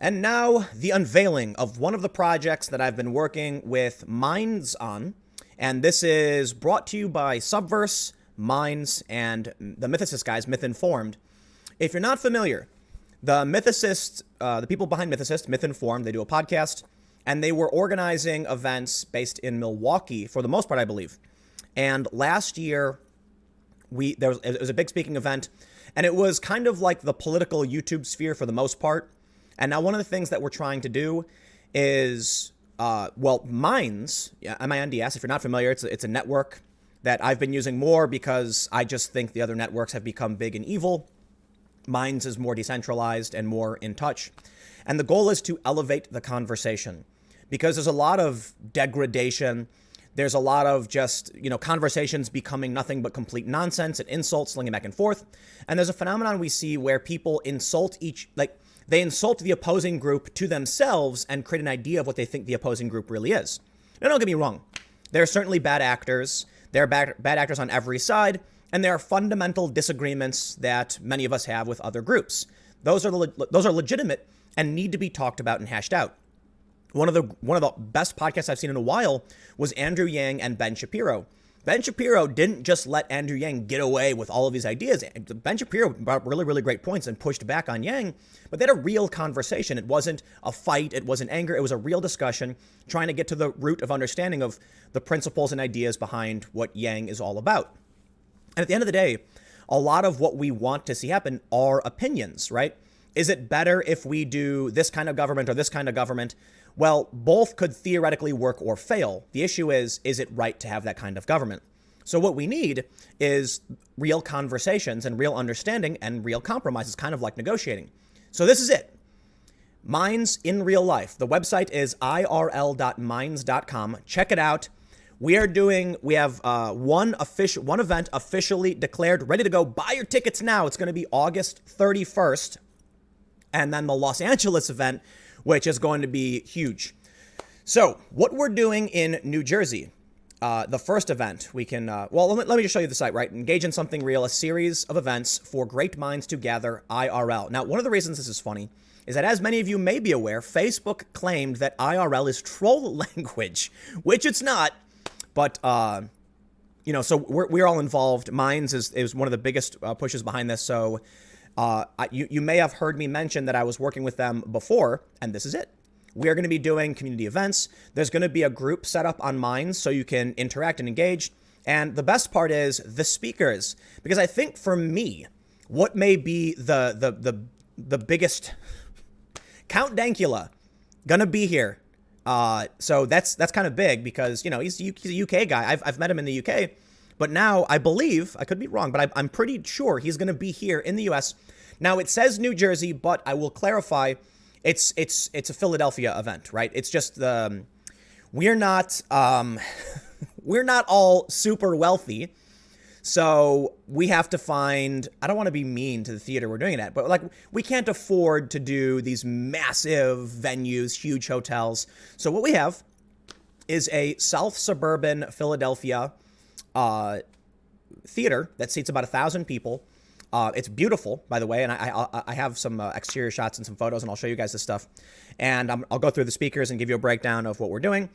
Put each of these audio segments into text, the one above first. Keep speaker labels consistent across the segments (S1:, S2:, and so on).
S1: And now, the unveiling of one of the projects that I've been working with Minds on. And this is brought to you by Subverse, Minds, and the Mythicist guys, Myth Informed. If you're not familiar, the Mythicists, the people behind Mythicist, Myth Informed, they do a podcast, and they were organizing events based in Milwaukee, for the most part, I believe. And last year, it was a big speaking event, and it was kind of like the political YouTube sphere for the most part. And now one of the things that we're trying to do is, Minds, MINDS, if you're not familiar, it's a network that I've been using more because I just think the other networks have become big and evil. Minds is more decentralized and more in touch. And the goal is to elevate the conversation because there's a lot of degradation. There's a lot of just, conversations becoming nothing but complete nonsense and insults slinging back and forth. And there's a phenomenon we see where people insult they insult the opposing group to themselves and create an idea of what they think the opposing group really is. Now, don't get me wrong. There are certainly bad actors. There are bad actors on every side. And there are fundamental disagreements that many of us have with other groups. Those are legitimate and need to be talked about and hashed out. One of the best podcasts I've seen in a while was Andrew Yang and Ben Shapiro. Ben Shapiro didn't just let Andrew Yang get away with all of these ideas. Ben Shapiro brought really, really great points and pushed back on Yang, but they had a real conversation. It wasn't a fight. It wasn't anger. It was a real discussion trying to get to the root of understanding of the principles and ideas behind what Yang is all about. And at the end of the day, a lot of what we want to see happen are opinions, right? Is it better if we do this kind of government or this kind of government? Well, both could theoretically work or fail. The issue is it right to have that kind of government? So what we need is real conversations and real understanding and real compromises, kind of like negotiating. So this is it. Minds in real life. The website is irl.minds.com. Check it out. We have one event officially declared, ready to go. Buy your tickets now. It's going to be August 31st. And then the Los Angeles event, which is going to be huge. So what we're doing in New Jersey, the first event, we can, let me just show you the site, right? Engage in something real, a series of events for great minds to gather IRL. Now, one of the reasons this is funny is that, as many of you may be aware, Facebook claimed that IRL is troll language, which it's not. But, so we're all involved. Minds is one of the biggest pushes behind this. So you may have heard me mention that I was working with them before, and this is it. We are going to be doing community events. There's going to be a group set up on Minds so you can interact and engage. And the best part is the speakers, because I think for me, what may be the biggest, Count Dankula, gonna be here. So that's kind of big because, he's a UK guy. I've met him in the UK, but now I believe, I could be wrong, but I'm pretty sure he's going to be here in the US. Now it says New Jersey, but I will clarify, it's a Philadelphia event, right? It's just we're not all super wealthy. So we have to find, I don't want to be mean to the theater we're doing it at, but we can't afford to do these massive venues, huge hotels. So what we have is a South suburban Philadelphia theater that seats about 1,000 people. It's beautiful, by the way, and I have some exterior shots and some photos, and I'll show you guys this stuff. And I'll go through the speakers and give you a breakdown of what we're doing.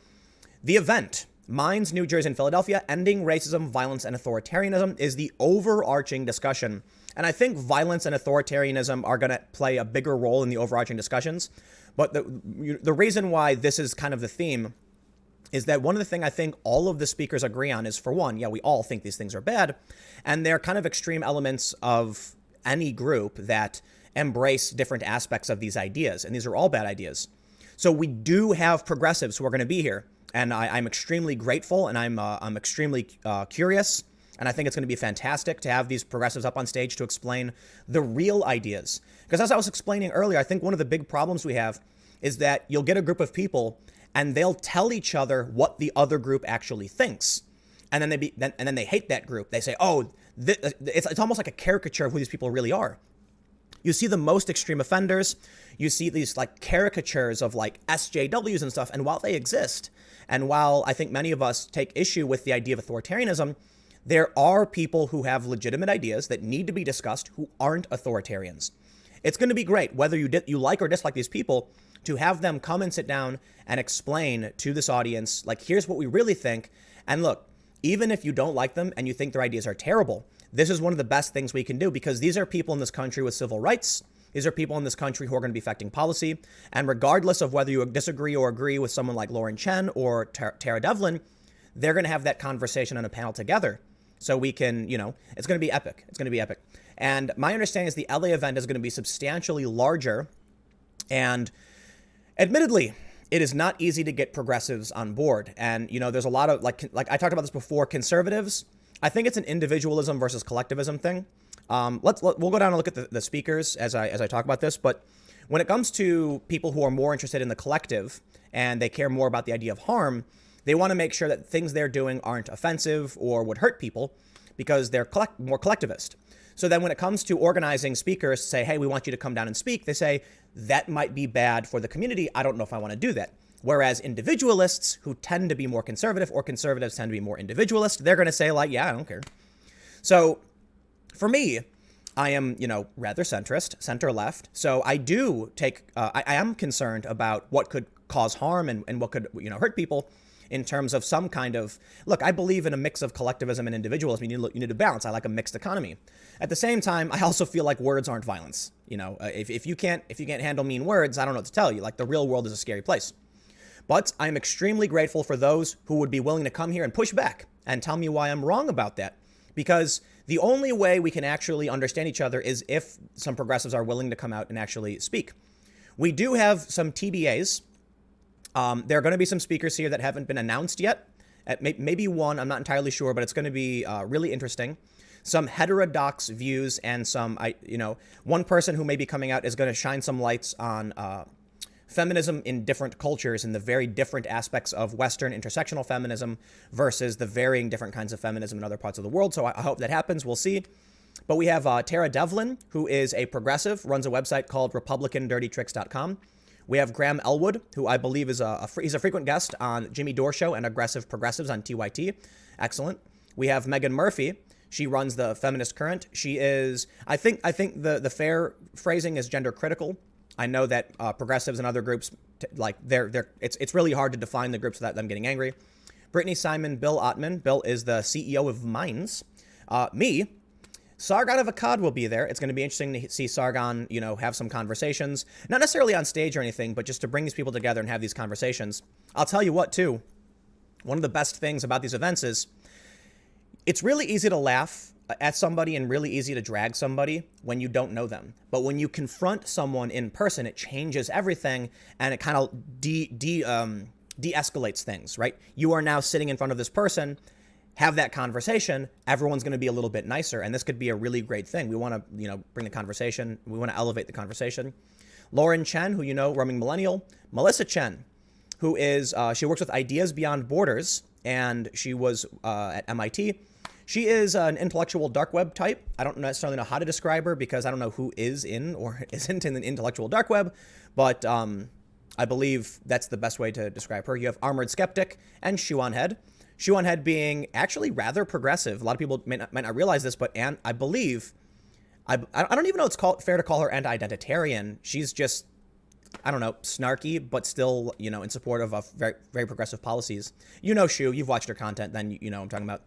S1: The event, Minds, New Jersey, and Philadelphia, Ending Racism, Violence, and Authoritarianism, is the overarching discussion. And I think violence and authoritarianism are going to play a bigger role in the overarching discussions. But the reason why this is kind of the theme is that one of the things I think all of the speakers agree on is, for one, we all think these things are bad. And they're kind of extreme elements of any group that embrace different aspects of these ideas. And these are all bad ideas. So we do have progressives who are going to be here. And I'm extremely grateful, and I'm extremely curious, and I think it's going to be fantastic to have these progressives up on stage to explain the real ideas. Because as I was explaining earlier, I think one of the big problems we have is that you'll get a group of people, and they'll tell each other what the other group actually thinks, and then they hate that group. They say, it's almost like a caricature of who these people really are. You see the most extreme offenders. You see these caricatures of SJWs and stuff. And while they exist, and while I think many of us take issue with the idea of authoritarianism, there are people who have legitimate ideas that need to be discussed who aren't authoritarians. It's going to be great, whether you like or dislike these people, to have them come and sit down and explain to this audience, like, here's what we really think. And look, even if you don't like them and you think their ideas are terrible, this is one of the best things we can do, because these are people in this country with civil rights. These are people in this country who are going to be affecting policy. And regardless of whether you disagree or agree with someone like Lauren Chen or Tara Devlin, they're going to have that conversation on a panel together. So we can, it's going to be epic. It's going to be epic. And my understanding is the LA event is going to be substantially larger. And admittedly, it is not easy to get progressives on board. And, there's a lot of, like I talked about this before, conservatives. I think it's an individualism versus collectivism thing. We'll go down and look at the speakers as I talk about this. But when it comes to people who are more interested in the collective and they care more about the idea of harm, they want to make sure that things they're doing aren't offensive or would hurt people, because they're more collectivist. So then when it comes to organizing speakers to say, hey, we want you to come down and speak, they say, that might be bad for the community. I don't know if I want to do that. Whereas individualists, who tend to be more conservative, or conservatives tend to be more individualist, they're going to say, like, yeah, I don't care. So for me, I am, rather centrist, center left. So I do I am concerned about what could cause harm and what could, hurt people, in terms of some kind of, look, I believe in a mix of collectivism and individualism. You need to balance. I like a mixed economy. At the same time, I also feel like words aren't violence. If you can't handle mean words, I don't know what to tell you. Like, the real world is a scary place. But I'm extremely grateful for those who would be willing to come here and push back and tell me why I'm wrong about that. Because the only way we can actually understand each other is if some progressives are willing to come out and actually speak. We do have some TBAs. There are going to be some speakers here that haven't been announced yet. Maybe one, I'm not entirely sure, but it's going to be really interesting. Some heterodox views and some, one person who may be coming out is going to shine some lights on feminism in different cultures and the very different aspects of Western intersectional feminism versus the varying different kinds of feminism in other parts of the world. So I hope that happens. We'll see. But we have Tara Devlin, who is a progressive, runs a website called RepublicanDirtyTricks.com. We have Graham Elwood, who I believe is he's a frequent guest on Jimmy Dore Show and Aggressive Progressives on TYT. Excellent. We have Megan Murphy. She runs the Feminist Current. She is, I think the fair phrasing is gender critical. I know that progressives and other groups, it's really hard to define the groups without them getting angry. Brittany Simon, Bill Ottman. Bill is the CEO of Minds. Me, Sargon of Akkad will be there. It's going to be interesting to see Sargon, have some conversations, not necessarily on stage or anything, but just to bring these people together and have these conversations. I'll tell you what, too, one of the best things about these events is it's really easy to laugh at somebody and really easy to drag somebody when you don't know them. But when you confront someone in person, it changes everything, and it kind of de-escalates things, right? You are now sitting in front of this person, have that conversation, everyone's going to be a little bit nicer, and this could be a really great thing. We want to, bring the conversation. We want to elevate the conversation. Lauren Chen, who roaming millennial. Melissa Chen, who is, she works with Ideas Beyond Borders, and she was at MIT. She is an intellectual dark web type. I don't necessarily know how to describe her because I don't know who is in or isn't in the intellectual dark web, but I believe that's the best way to describe her. You have Armored Skeptic and Shuan Head. Shuan Head being actually rather progressive. A lot of people might not realize this, but I believe, I don't even know it's fair to call her anti-identitarian. She's just, I don't know, snarky, but still, in support of very, very progressive policies. Shu, you've watched her content, then you know what I'm talking about.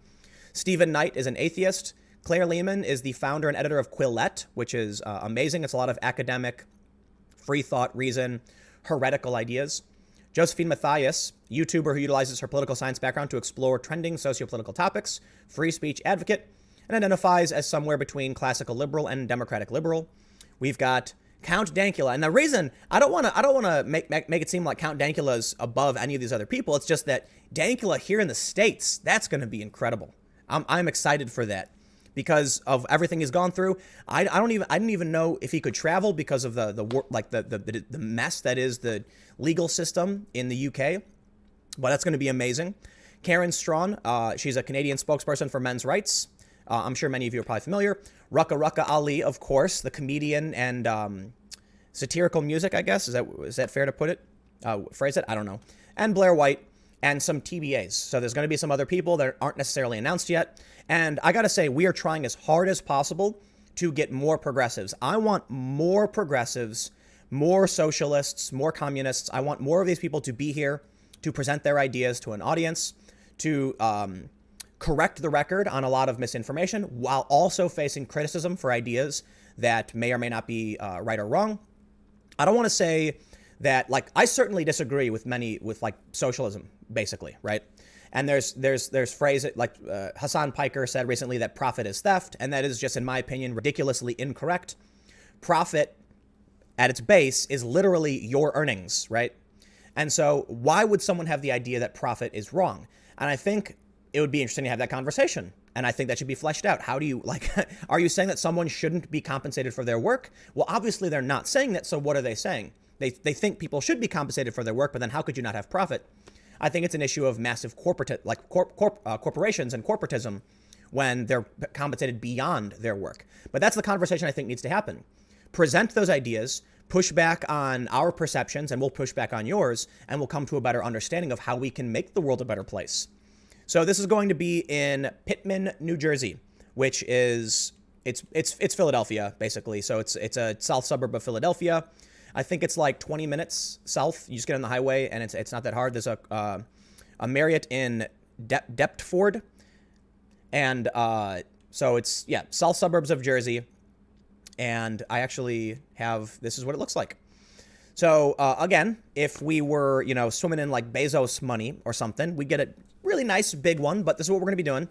S1: Stephen Knight is an atheist. Claire Lehman is the founder and editor of Quillette, which is amazing. It's a lot of academic, free thought, reason, heretical ideas. Josephine Matthias, YouTuber who utilizes her political science background to explore trending sociopolitical topics, free speech advocate, and identifies as somewhere between classical liberal and democratic liberal. We've got Count Dankula, and the reason I don't want to make it seem like Count Dankula is above any of these other people. It's just that Dankula here in the States, that's going to be incredible. I'm excited for that because of everything he's gone through. I didn't even know if he could travel because of the mess that is the legal system in the UK. But that's going to be amazing. Karen Strawn, she's a Canadian spokesperson for men's rights. I'm sure many of you are probably familiar. Rucka Ali, of course, the comedian and satirical music, I guess. Is that fair to put it? Phrase it? I don't know. And Blair White. And some TBAs. So there's going to be some other people that aren't necessarily announced yet. And I got to say, we are trying as hard as possible to get more progressives. I want more progressives, more socialists, more communists. I want more of these people to be here to present their ideas to an audience, to correct the record on a lot of misinformation, while also facing criticism for ideas that may or may not be right or wrong. I don't want to say that, like, I certainly disagree with like socialism, basically, right? And there's phrases like Hassan Piker said recently that profit is theft, and that is just, in my opinion, ridiculously incorrect. Profit at its base is literally your earnings, right? And so why would someone have the idea that profit is wrong? And I think it would be interesting to have that conversation. And I think that should be fleshed out. How do you, like, are you saying that someone shouldn't be compensated for their work? Well, obviously they're not saying that. So what are they saying? They think people should be compensated for their work, but then how could you not have profit? I think it's an issue of massive corporations and corporatism when they're compensated beyond their work. But that's the conversation I think needs to happen. Present those ideas, push back on our perceptions, and we'll push back on yours, and we'll come to a better understanding of how we can make the world a better place. So this is going to be in Pitman, New Jersey, which is it's Philadelphia, basically. So it's a south suburb of Philadelphia. I think it's like 20 minutes south. You just get on the highway, and it's not that hard. There's a Marriott in Deptford, and so it's, yeah, south suburbs of Jersey. And I actually have, this is what it looks like. So again, if we were, swimming in like Bezos money or something, we get a really nice big one. But this is what we're going to be doing.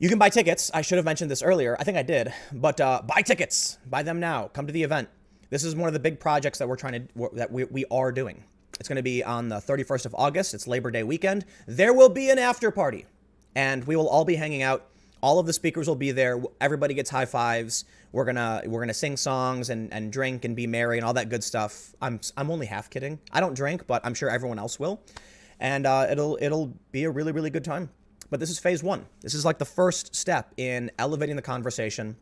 S1: You can buy tickets. I should have mentioned this earlier. I think I did. But buy tickets. Buy them now. Come to the event. This is one of the big projects that we are doing. It's going to be on the 31st of August. It's Labor Day weekend. There will be an after party, and we will all be hanging out. All of the speakers will be there. Everybody gets high fives. We're gonna sing songs and drink and be merry and all that good stuff. I'm only half kidding. I don't drink, but I'm sure everyone else will. And it'll be a really, really good time. But this is phase one. This is like the first step in elevating the conversation.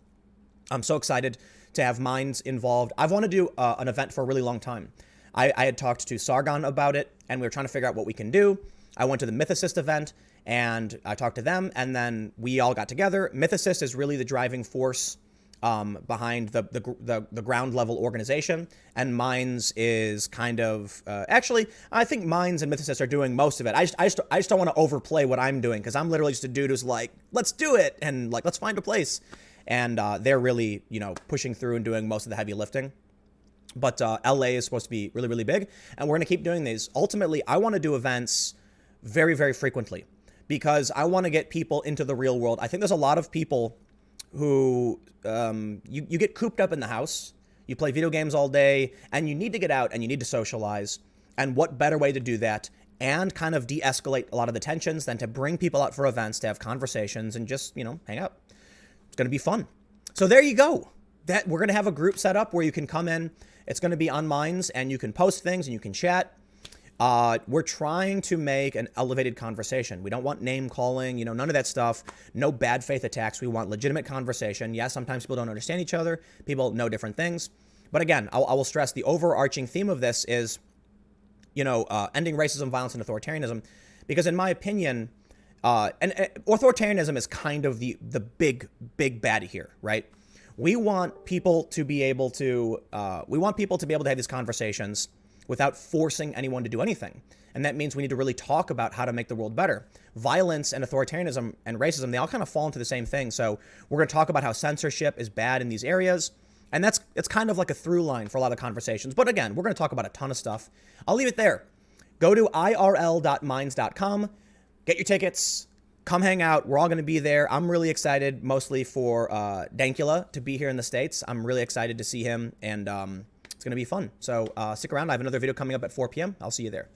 S1: I'm so excited to have Minds involved. I've wanted to do an event for a really long time. I had talked to Sargon about it, and we were trying to figure out what we can do. I went to the Mythicist event, and I talked to them, and then we all got together. Mythicist is really the driving force behind the ground level organization, and Minds is kind of actually, I think Minds and Mythicist are doing most of it. I just don't want to overplay what I'm doing, because I'm literally just a dude who's like, let's do it, and like, let's find a place. And they're really, pushing through and doing most of the heavy lifting. But LA is supposed to be really, really big, and we're going to keep doing these. Ultimately, I want to do events very, very frequently, because I want to get people into the real world. I think there's a lot of people who you get cooped up in the house, you play video games all day, and you need to get out and you need to socialize. And what better way to do that and kind of de-escalate a lot of the tensions than to bring people out for events, to have conversations and just, hang out. It's going to be fun. So there you go. That we're going to have a group set up where you can come in. It's going to be on Minds, and you can post things and you can chat. We're trying to make an elevated conversation. We don't want name calling, none of that stuff. No bad faith attacks. We want legitimate conversation. Yes, sometimes people don't understand each other. People know different things. But again, I will stress the overarching theme of this is, ending racism, violence, and authoritarianism. Because in my opinion, and authoritarianism is kind of the big baddie here, right? We want people to be able to have these conversations without forcing anyone to do anything. And that means we need to really talk about how to make the world better. Violence and authoritarianism and racism, they all kind of fall into the same thing. So we're going to talk about how censorship is bad in these areas. And it's kind of like a through line for a lot of conversations. But again, we're going to talk about a ton of stuff. I'll leave it there. Go to irl.minds.com, get your tickets, come hang out. We're all going to be there. I'm really excited, mostly for Dankula to be here in the States. I'm really excited to see him, and it's going to be fun. So stick around. I have another video coming up at 4 p.m. I'll see you there.